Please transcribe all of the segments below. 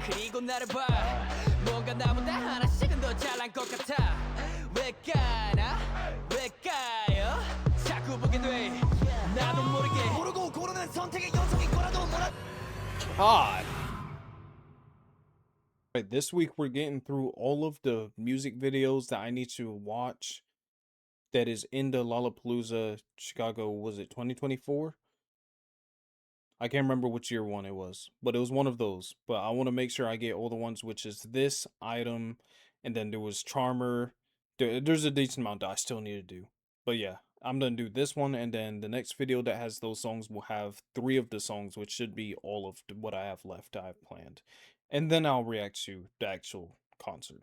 그리고 나를 봐 뭔가 나보다 하나씩은 더 잘난 것 같아 왜 까나 왜 까요 자꾸 보게 돼 나도 모르게 모르고 고르는 선택의 연속인 거라도 몰라. God. Right, this week we're getting through all of the music videos that I need to watch that is in the Lollapalooza Chicago, was it 2024? I can't remember which year one it was, but it was one of those. But I want to make sure I get all the ones, which is this item, and then there was Charmer. There's a decent amount that I still need to do. But yeah, I'm gonna do this one, and then the next video that has those songs will have 3 of the songs, which should be all of what I have left I have planned. And then I'll react to the actual concert.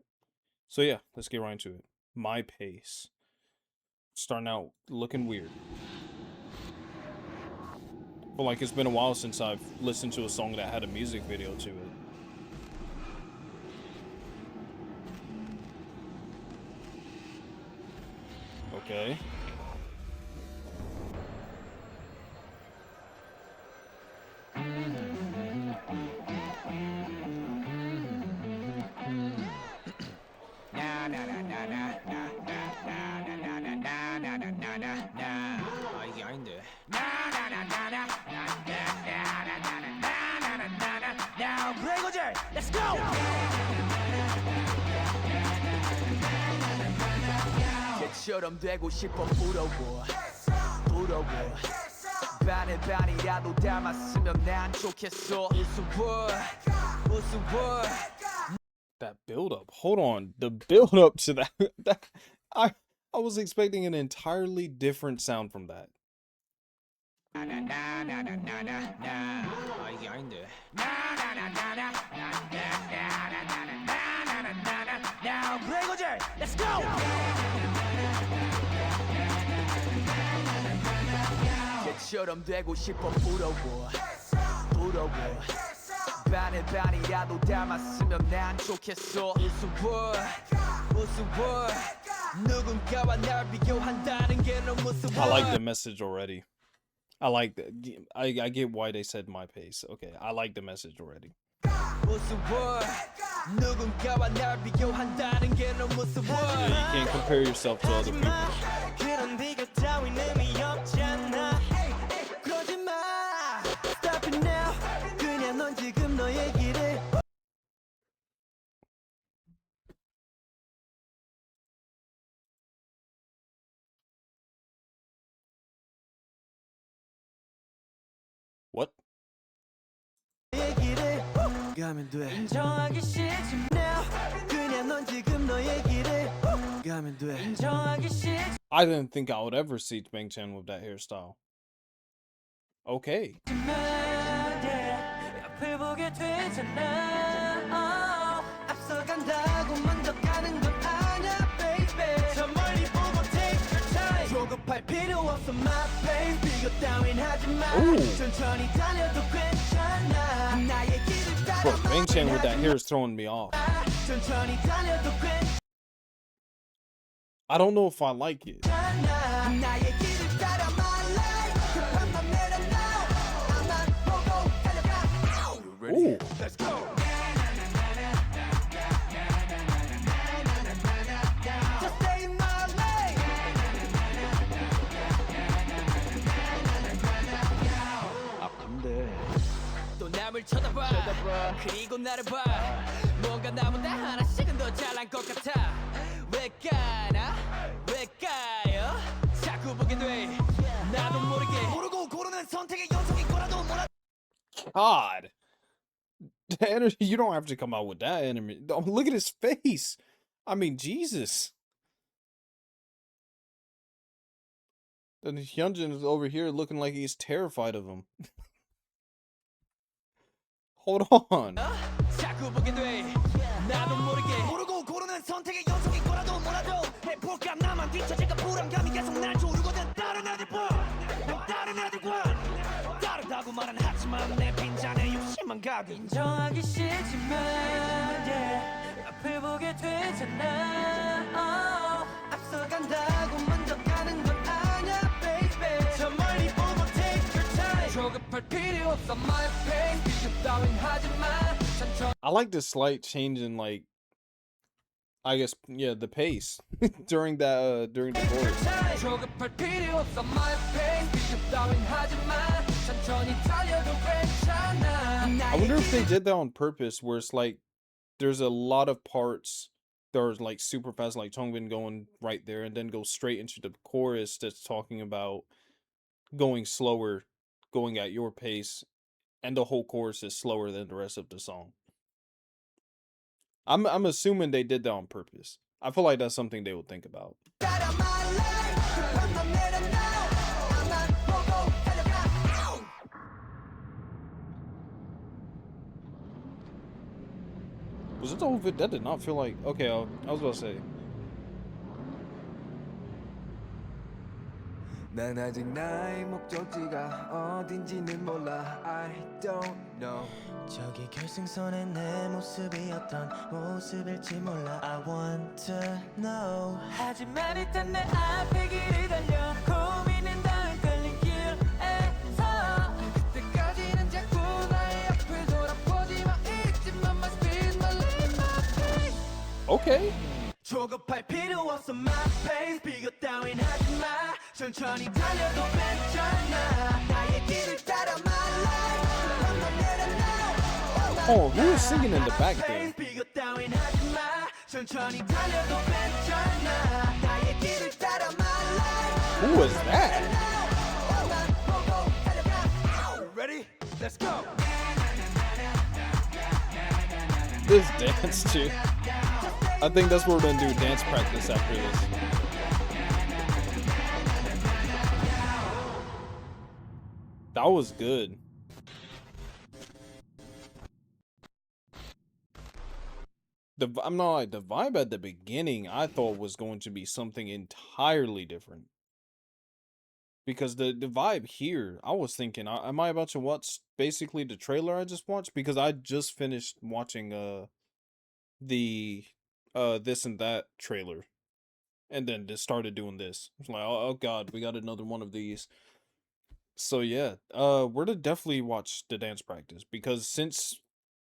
So yeah, let's get right into it. My Pace. Starting out looking weird. I feel like it's been a while since I've listened to a song that had a music video to it. Okay. 이게 아닌데. Let's go. 개처럼 되고 싶어 부러워 부러워 반을 반이라도 닮았으면 난 좋겠어 우스워 우스워. That build up. Hold on. The build up to that I was expecting an entirely different sound from that. 이게 아닌데. Let's go. 개처럼 되고 싶어 부러워 부러워 반을 반이라도 닮았으면 난 좋겠어 우스워 우스워 누군가와 날 비교한다는 게 너무 무서워. I like the message already. I like that. I get why they said My Pace. Okay, I like the message already. 우스워 누군가와 날 비교한다는 게 너무 무서워. Yeah, you can't compare yourself to other people. 그런 비교 따윈 의미 없잖아. 그러지 마. Stop it now. 그냥 넌 지금 너의 길을. What? 가면 돼. 인정하기 싫지만 그냥 넌 지금 너의 길을 가면 돼. 인정하기 싫. I didn't think I would ever see Bang Chan with that hairstyle. Okay. 앞을 보게 되잖아. 앞서간다고 먼저 가는 건 아냐, baby. 저 멀리 보고 take your time. 조급할 필요 없어, my pace. 비교 따윈 하지 마. 천천히 달려도 괜찮아. 나의 길을 따라. Bro, Bang Chan with that hair is throwing me off. 천천히 달려도 괜찮아. I don't know if I like it. 나의 길을 따라 my life. 급한 맘 내려놔. 나만 보고 달려가. You ready? Ooh. Let's go. Just stay in my lane. 아픈데. 또 남을 쳐다봐. 그리고 나를 봐. 뭔가 나보다 하나씩은 더 잘난 것 같아. 왜 까나 왜 까요 자꾸 보게 돼 나도 모르게 모르고 고르는 선택의 연속인 거라도 몰라. God. The energy, you don't have to come out with that enemy. Look at his face. I mean, Jesus. Then Hyunjin is over here looking like he's terrified of him. Hold on. 자꾸 보게 돼 나도 모르게 모르고 고르는 선택의 연속인 거라도 몰라도 해볼까 나만 뒤처질까 불안감이 계속 날 조르거든. 다른 애들과 난 다른 애들과 다르다고 말은 하지만 내 빈잔에 욕심만 가득. 인정하기 싫지만 앞을 보게 되잖아. 앞서간다고 먼저 가는 건 아냐, baby. 저 멀리 보고 take your time. 조급할 필요 없어, my pace. 비교 따윈 하지 마. I like the slight change in, like, I guess, yeah, the pace during the chorus. 조급할 필요 없어 my pace 비교 따윈 하지 마 천천히 달려도 괜찮아 I wonder if they did that on purpose, where it's like there's a lot of parts that are like super fast, like Tongbin going right there, and then go straight into the chorus that's talking about going slower, going at your pace, and the whole chorus is slower than the rest of the song. I'm assuming they did that on purpose. I feel like that's something they would think about. Was it the whole vid? That did not feel like... Okay, I was about to say. 난 아직 나의 목적지가 어딘지는 몰라 I don't know 저기 결승선에 내 모습이 어떤 모습일지 몰라 I want to know 하지만 일단 내 앞에 길을 달려 고민은 다 헷갈린 길에서 그때까지는 자꾸 나의 앞을 돌아보지 마 잊지만 my speed my lane my pace Okay. 조급할 필요 없어 my pace 비교 따윈 하지 마 천천히 달려도 괜찮아 나의 길을 따라 my life Oh, who is singing in the back there? 비교 따윈 하지 마 천천히 달려도 괜찮아 나의 길을 따라 my life Who was that? Ready? Let's go This dance too. I think that's what we're gonna do, dance practice after this. That was good. I'm not like, the vibe at the beginning I thought was going to be something entirely different. Because the vibe here, I was thinking, am I about to watch basically the trailer I just watched? Because I just finished watching the this and that trailer, and then just started doing this. It's like, oh god, we got another one of these. So yeah, we're to definitely watch the dance practice, because since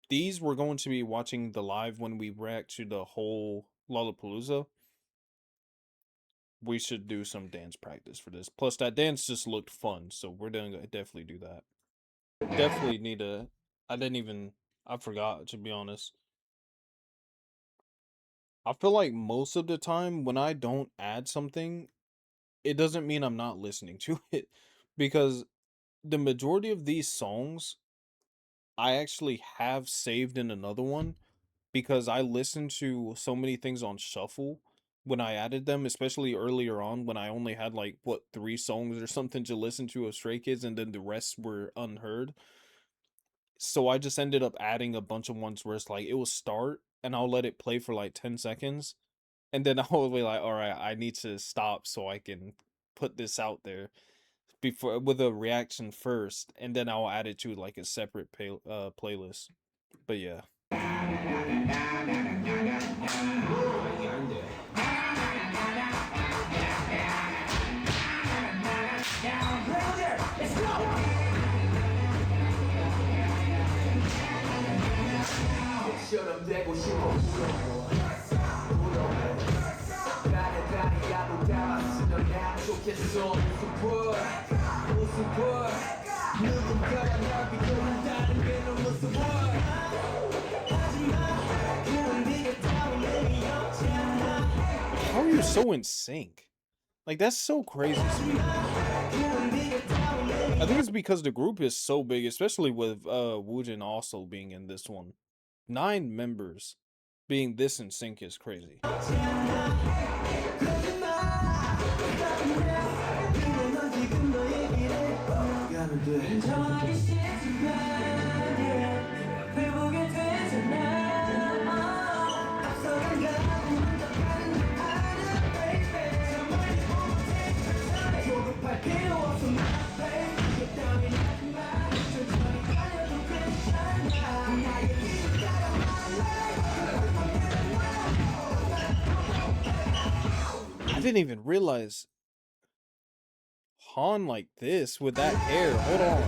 these we're going to be watching the live when we react to the whole Lollapalooza, we should do some dance practice for this. Plus that dance just looked fun, so we're gonna definitely do that. Definitely need a... I forgot, to be honest. I feel like most of the time when I don't add something, it doesn't mean I'm not listening to it. Because the majority of these songs, I actually have saved in another one. Because I listened to so many things on shuffle when I added them, especially earlier on when I only had like, what, 3 songs or something to listen to of Stray Kids, and then the rest were unheard. So I just ended up adding a bunch of ones where it's like, it will start, and I'll let it play for like 10 seconds. And then I'll be like, alright, I need to stop so I can put this out there before with a reaction first, and then I'll add it to like a separate playlist. But yeah. How are you so in sync? Like, that's so crazy to me. I think it's because the group is so big, especially with Woojin also being in this one. 9 members being this in sync is crazy. I didn't even realize Han like this with that hair. Hold on.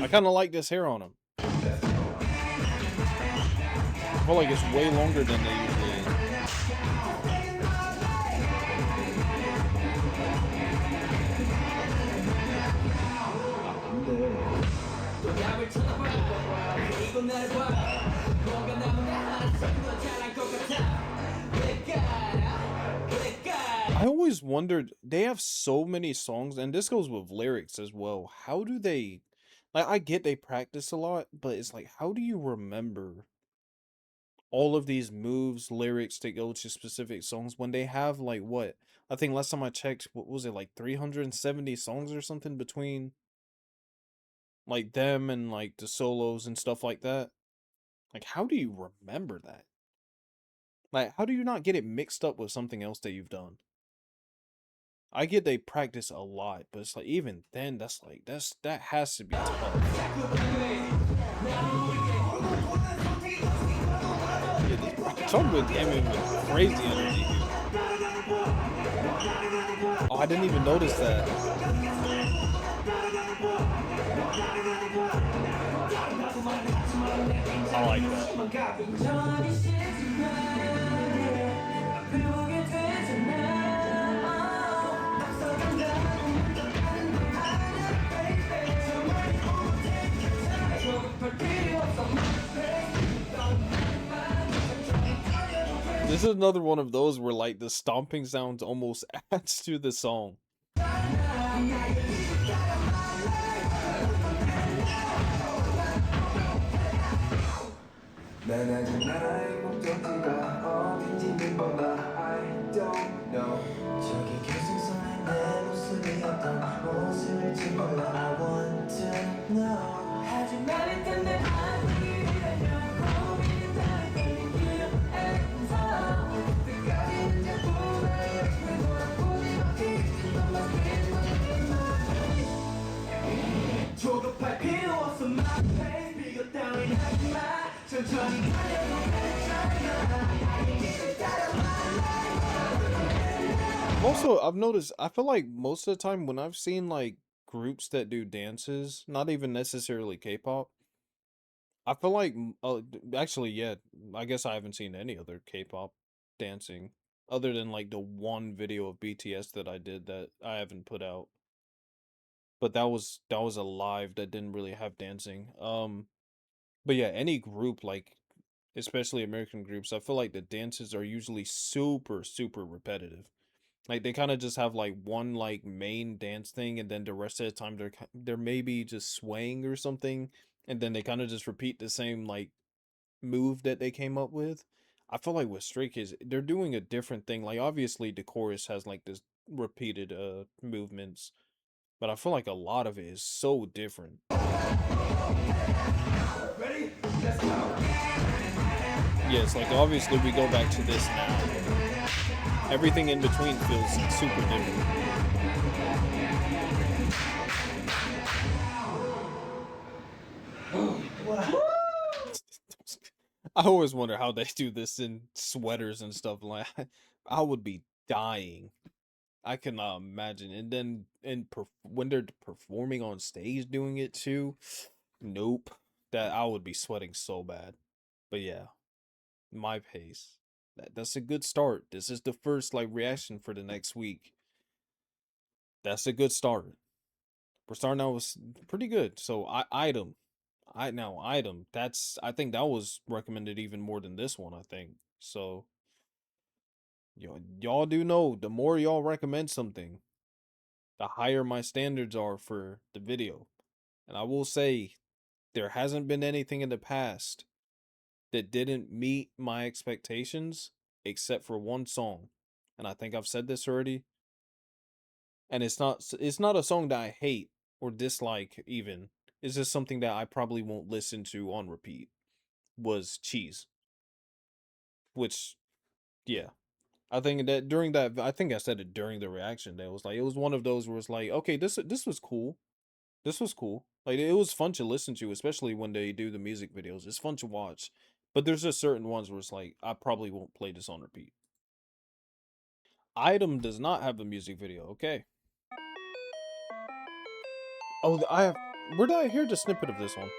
I kind of like this hair on him. I feel like it's way longer than they usually is. I always wondered, they have so many songs, and this goes with lyrics as well. How do they, like, I get they practice a lot, but it's like, how do you remember all of these moves, lyrics to go to specific songs when they have, like, what? I think last time I checked, what was it, like 370 songs or something between, like, them and, like, the solos and stuff like that? Like, how do you remember that? Like, how do you not get it mixed up with something else that you've done? I get they practice a lot, but it's like even then, that has to be tough. Yeah, this Chongwood came in with crazy energy here. Oh, I didn't even notice that. I like that. This is another one of those where like the stomping sounds almost adds to the song. Also, I've noticed, I feel like most of the time when I've seen like groups that do dances, not even necessarily K-pop, I feel like, actually, yeah, I guess I haven't seen any other K-pop dancing other than like the one video of BTS that I did that I haven't put out. But that was a live that didn't really have dancing. But yeah, any group like, especially American groups, I feel like the dances are usually super super repetitive. Like they kind of just have like one like main dance thing, and then the rest of the time they're maybe just swaying or something, and then they kind of just repeat the same like move that they came up with. I feel like with Stray Kids, they're doing a different thing. Like obviously the chorus has like this repeated movements, but I feel like a lot of it is so different. Ready? Let's go. Yes, like obviously we go back to this now. Everything in between feels super different. I always wonder how they do this in sweaters and stuff. Like, I would be dying. I cannot imagine. And then when they're performing on stage doing it too, nope. That I would be sweating so bad. But yeah, my pace. That's a good start. This is the first like reaction for the next week. That's a good start. We're starting out with pretty good. So item. That's, I think that was recommended even more than this one. I think so. Y'all do know the more y'all recommend something, the higher my standards are for the video. And I will say, there hasn't been anything in the past that didn't meet my expectations except for one song. And I think I've said this already. And it's not a song that I hate or dislike even. It's just something that I probably won't listen to on repeat. Was Cheese. Which, yeah. I think that during that, I think I said it during the reaction. That was like, it was one of those where it's like, okay, this was cool. This was cool. Like it was fun to listen to, especially when they do the music videos. It's fun to watch. But there's just certain ones where it's like, I probably won't play this on repeat. Item does not have a music video. Okay. Oh, Where did I hear the snippet of this one?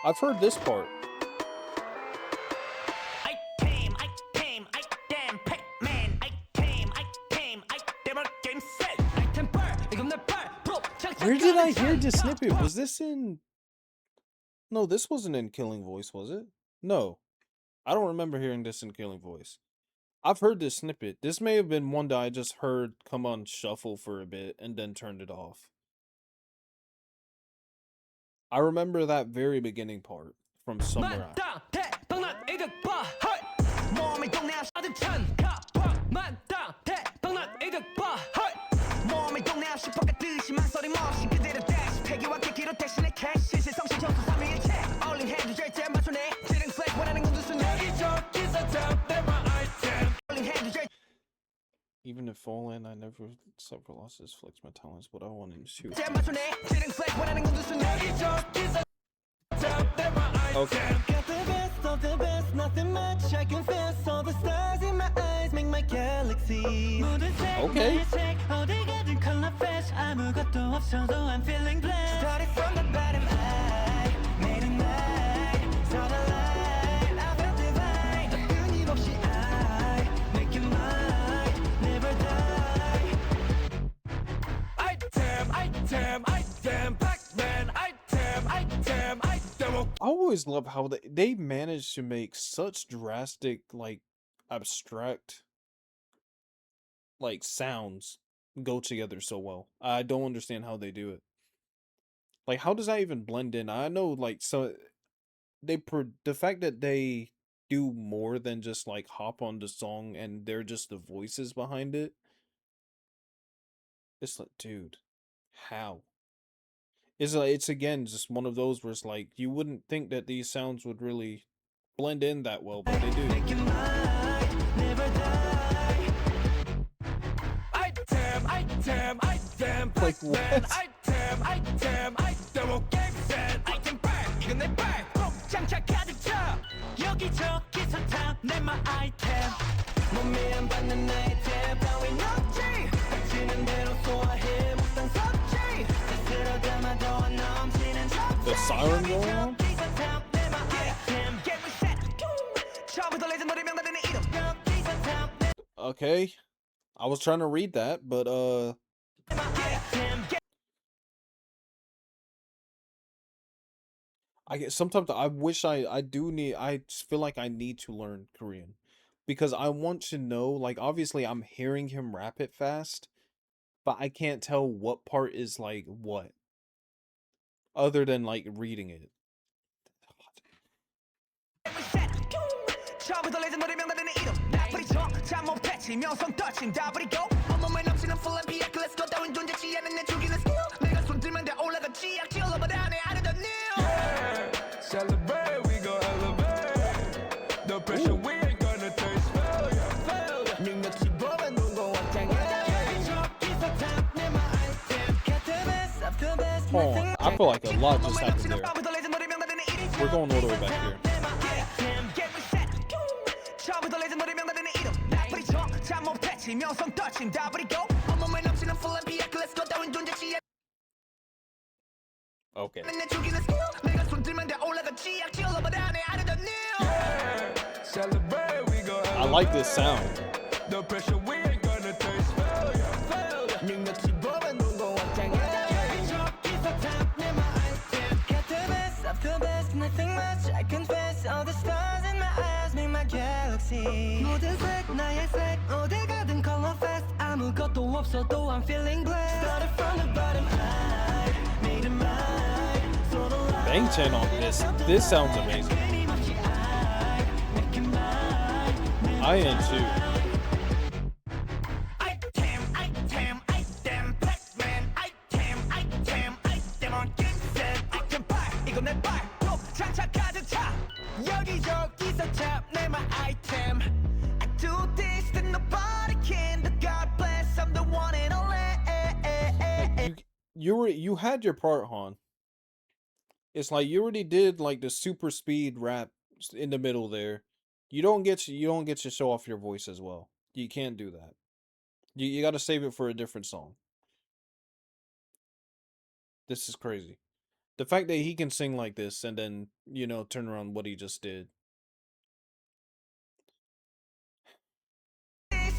I've heard this part. Where did I hear this snippet? Was this in... No, this wasn't in Killing Voice, was it? No. I don't remember hearing this in Killing Voice. I've heard this snippet. This may have been one that I just heard come on shuffle for a bit and then turned it off. I remember that very beginning part from somewhere out. Even if fallen, I never suffer losses, flex my talents, what I want to shoot. Okay. Okay. I always love how they manage to make such drastic, like, abstract, like, sounds go together so well. I don't understand how they do it. Like, how does that even blend in? I know, like, so the fact that they do more than just like hop on the song and they're just the voices behind it. It's like, dude, how? It's like, it's again just one of those where it's like you wouldn't think that these sounds would really blend in that well, but they do. Like what? The siren going on? Okay. I was trying to read that, but I get sometimes I wish I do need I just feel like I need to learn Korean because I want to know, like, obviously I'm hearing him rap it fast, but I can't tell what part is like what other than like reading it. Celebrate, we go elevate. The pressure we ain't gonna taste failure. 능력치 보면 누구 Oh, I feel like a lot just happened there. We're going all the way back here. Okay. I like this sound. The pressure we ain't gonna taste failure. Nothing much, I confess. All the stars in my eyes make my galaxy. 모든 색 나의 색 어디 가든 color fast. 아무것도 없어도 I'm feeling blessed. Started from the bottom, I made it mine. So the light Bang Chen on this sounds amazing. I am too. You had your part, Han. It's like you already did like the super speed rap in the middle there. You don't get to show off your voice as well. You can't do that. You got to save it for a different song. This is crazy. The fact that he can sing like this and then, you know, turn around what he just did.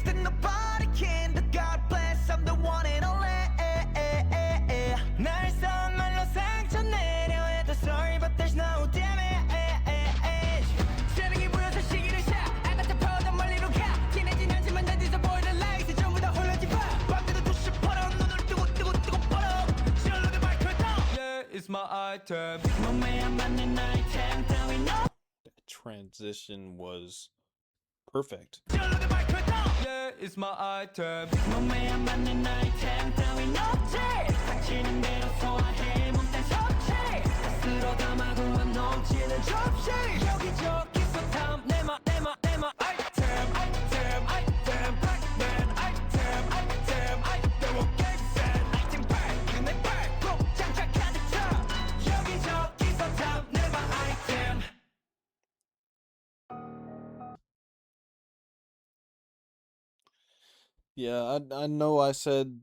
Nobody can, but God bless, I'm the one and only. 날 선말로 상처 내려 해도 sorry, but there's no damage. 사랑이 모여서 시기를 샤, 알맞은 퍼더 멀리로 가. 티내진 않지만 난 뒤서 보이는 라이트 전부 다 홀려지 봐. 밤새도 두시 벌어, 눈을 뜨고 벌어. 실로게 마이크를 더. Yeah, it's my item. 몸에 안 맞는 아이템 따윈 no. That transition was perfect. 실로게 마이크를 더. Yeah, it's my item. 몸에 안 맞는 아이템 따윈 없지. 닥치는 대로 소화해 못된 섭취. 스스로 담아도 안 넘치는 접시. 여기저기서 탐 내마 아이템 blackman 아이템 오케이 셋 아이템 백 이건 내 백 꼭 장착 가득 차. 여기저기서 탐 내마 아이템. Yeah, I know I said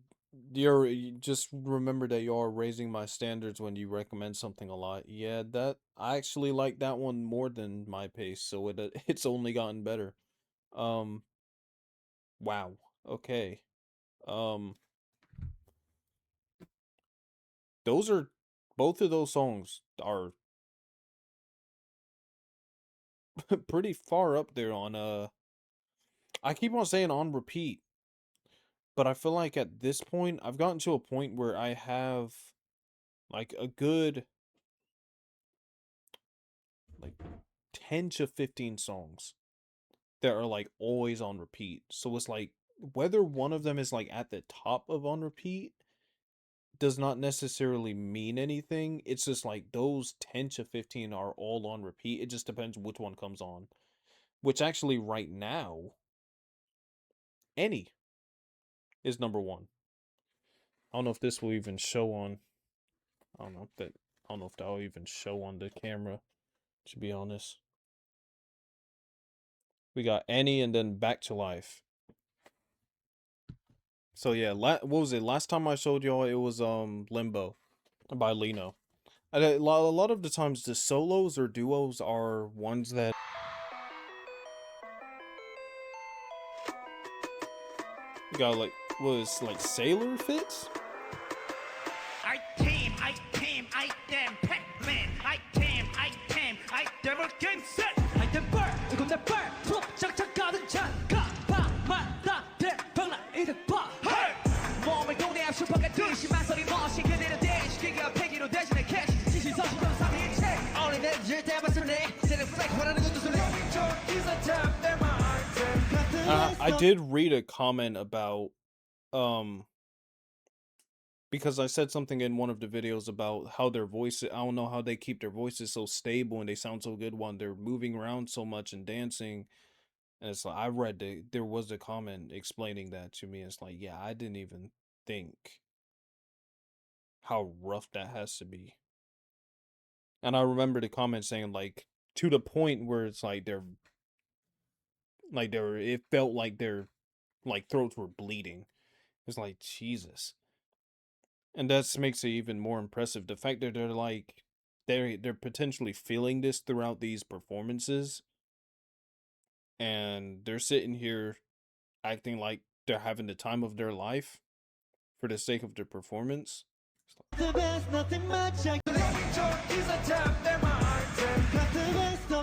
you just remember that you are raising my standards when you recommend something a lot. Yeah, that I actually like that one more than my pace, so it's only gotten better. Wow. Okay. Those are both of those songs are pretty far up there on I keep on saying on repeat. But I feel like at this point, I've gotten to a point where I have like a good like 10 to 15 songs that are like always on repeat. So it's like whether one of them is like at the top of on repeat does not necessarily mean anything. It's just like those 10 to 15 are all on repeat. It just depends which one comes on. Which actually right now, Any is number one. I don't know if this will even show on. I don't know if that'll even show on the camera, to be honest. We got Any and then Back to Life. So yeah, what was it? Last time I showed y'all, it was Limbo by Lino. And a lot of the times the solos or duos are ones that you got like Sailor Fits? Item, Pac-Man, item, devil game set. item bar, 이건 내 bar, 푹 착착 가득 찬 가방마다 대박나 이득 봐. 몸을 공략 슈퍼가 뒤심한 소리 멋이 그대로 대시 기가 폐기로 대신에 캐시 지시서시 변상의 책 Only 내 절대 봤을래 세력 플렉 원하는 것도 소리 저기서 탑 내마 I did read a comment about because I said something in one of the videos about how their voices, I don't know how they keep their voices so stable and they sound so good when they're moving around so much and dancing. And it's like, I read there was a comment explaining that to me. It's like, yeah, I didn't even think how rough that has to be. And I remember the comment saying like, to the point where it's like it felt like their like throats were bleeding. It's like, Jesus. And that makes it even more impressive. The fact that they're potentially feeling this throughout these performances, and they're sitting here acting like they're having the time of their life for the sake of their performance. The best, nothing much I can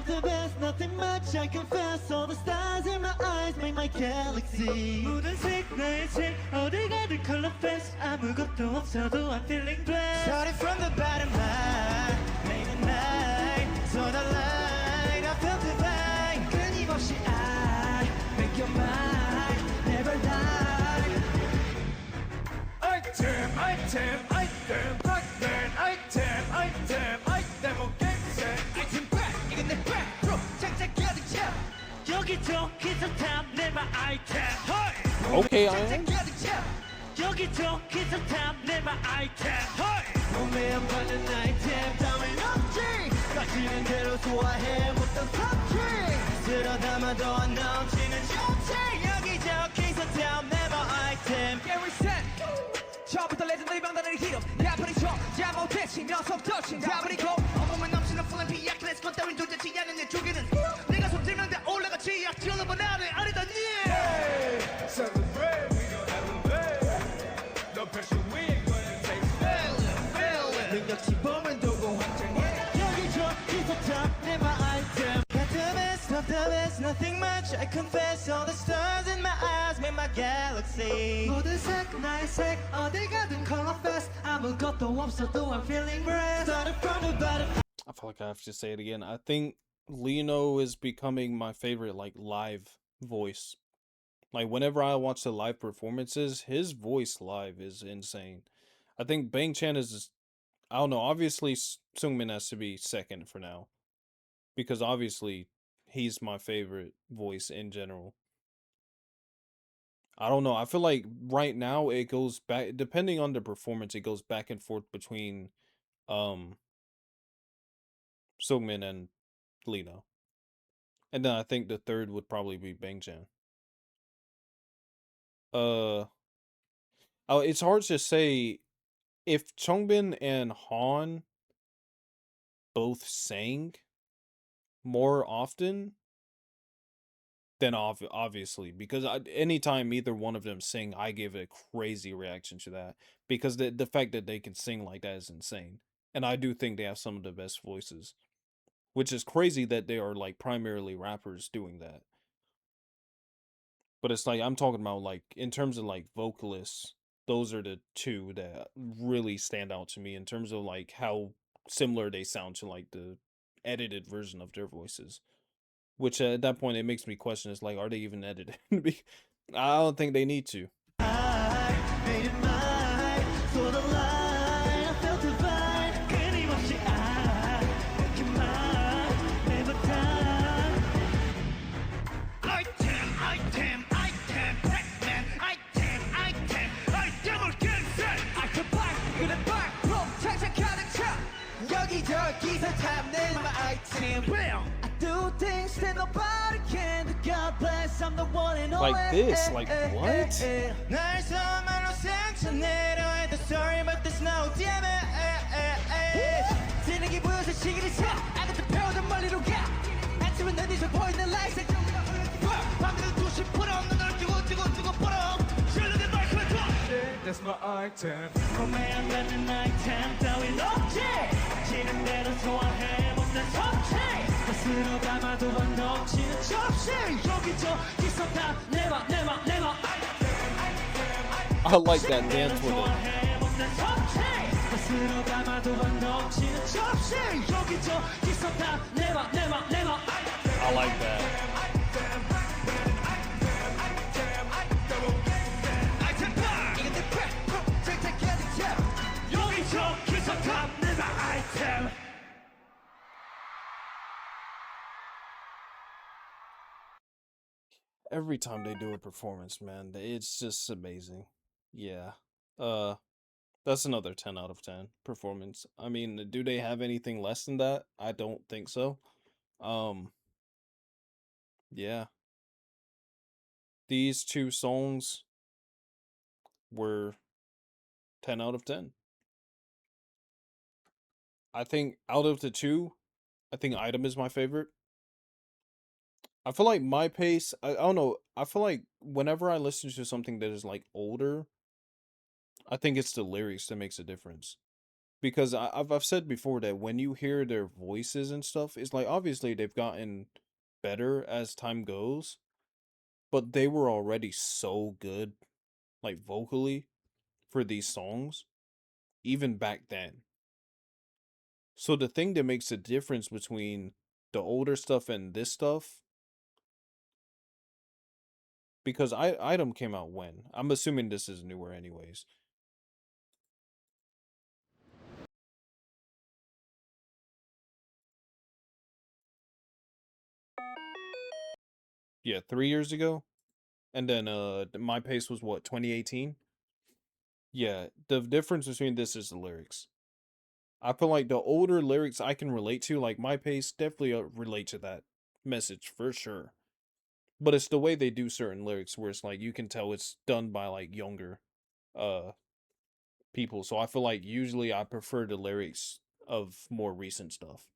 the best, nothing much I confess. All the stars in my eyes make my galaxy. 묻은색 나의 책 어디 가든 color fest. 아무것도 없어도 I'm feeling blessed. Started from the bottom line, late at night, saw the light, I felt divine. 끊임없이 I make your mind never die. Item, Pac-Man, item, okay, set. Item back, 이건 내 back, bro. 장착 가득 차. 여기저기서 탐 내마 item. Okay, I am. 여기저기서 탐 내마 item. 몸에 안 받는 item 따윈 없지. 닥치는 대로 소화해 못한 섭취. 쓸어 담아도 안 넘치는 정체. 여기저기서 탐 내마 item. Yeah, we set. 처음부터 레전더리 방단을 히로 래퍼리 쳐 잡아 못해친 녀석도 진다 버리고 어머만 넘치는 플랜피 약클래스 건 따윈 존재치 않은 내 쪽에는 내가 손들면 다 올라가지 약질러봐 나를 아니더니 Celebrate, we gon' elevate No pressure, we ain't gonna take it 능력치 보면 두고 확장해 여기저 기속탑 never item Got the best of the best, nothing much I confess all the stars in my eyes make my galaxy 모든 색 나의 색 어딜 가든 color fest 아무것도 없어도 I'm feeling blessed Started from the bottom I feel like I have to say it again. I think Lino is becoming my favorite like live voice. Like whenever I watch the live performances, his voice live is insane. I think Bang Chan is, I don't know, obviously Seungmin has to be second for now. Because obviously he's my favorite voice in general. I don't know. I feel like right now it goes back, depending on the performance, it goes back and forth between Seungmin and Lino. And then I think the third would probably be Bang Chan. Oh, it's hard to say if Chongbin and Han both sang more often. Then obviously, because anytime either one of them sing, I give a crazy reaction to that because the fact that they can sing like that is insane, and I do think they have some of the best voices, which is crazy that they are like primarily rappers doing that. But it's like I'm talking about like in terms of like vocalists, those are the two that really stand out to me in terms of like how similar they sound to like the edited version of their voices. Which at that point it makes me question: is like, are they even edited? I don't think they need to. I made it mine for the line. I felt divine. 끊임없이 I make it mine, never done. Item, Pac-Man, item을 갱생. I can buy, 그래 buy, boom, 착착 가득 차. 여기저기서 탐내 my item. Bam. I do things that nobody can do. God bless, I'm the one and only. Like this, like what? 날 서말로 상처 내려 해도 sorry but there's no damage. 진흙이 보여서 시기를 차. I got the power 더 멀리로 가. 아침은 어디서 보이는 lights. 밤새도 2시 풀어. 눈을 뜨고 풀어. 실루엣 마이크를 둬. That's my item. 고매한 같은 item 따윈 없지. 지는 대로 소화해 먹는 섭취. 스스로 담아도 번 넘치는 접시. 여기저기서 다 내맘 I like that dance with it. 스스로 담아도 번 넘치는 접시. 여기저기서 다 내맘 I like that. Every time they do a performance, man, it's just amazing. Yeah. That's another 10 out of 10 performance. I mean, do they have anything less than that? I don't think so. Yeah. These two songs were 10 out of 10. I think out of the two, I think Item is my favorite. I feel like my pace, I don't know, I feel like whenever I listen to something that is like older, I think it's the lyrics that makes a difference. Because I've said before that when you hear their voices and stuff, it's like obviously they've gotten better as time goes, but they were already so good, like vocally, for these songs, even back then. So the thing that makes the difference between the older stuff and this stuff, because Item came out when? I'm assuming this is newer anyways. Yeah, 3 years ago. And then My Pace was what, 2018? Yeah, the difference between this is the lyrics. I feel like the older lyrics I can relate to, like My Pace, definitely relate to that message for sure. But it's the way they do certain lyrics where it's like you can tell it's done by like younger people. So I feel like usually I prefer the lyrics of more recent stuff.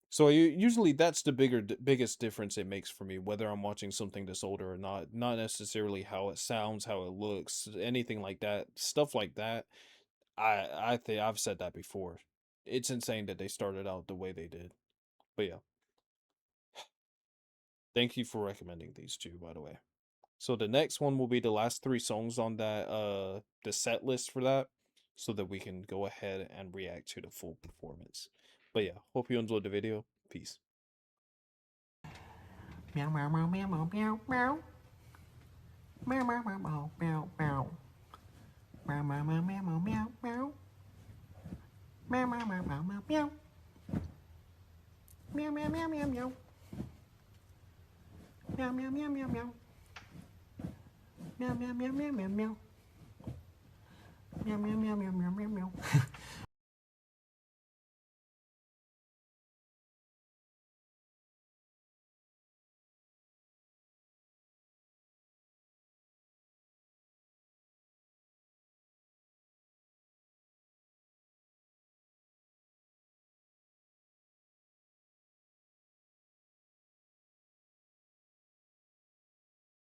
So usually that's the biggest difference it makes for me, whether I'm watching something that's older or not. Not necessarily how it sounds, how it looks, anything like that. Stuff like that. I think I've said that before. It's insane that they started out the way they did. But yeah, thank you for recommending these two, by the way. So the next one will be the last three songs on that the set list for that, so that we can go ahead and react to the full performance. But yeah, hope you enjoyed the video. Peace. Meow meow meow meow meow meow meow. Meow meow meow meow meow meow. Meow meow meow meow meow meow meow. Meow meow meow meow meow meow. Meow meow meow meow meow. Meow meow meow meow meow. Meow meow meow meow meow meow. Meow meow meow meow meow meow meow.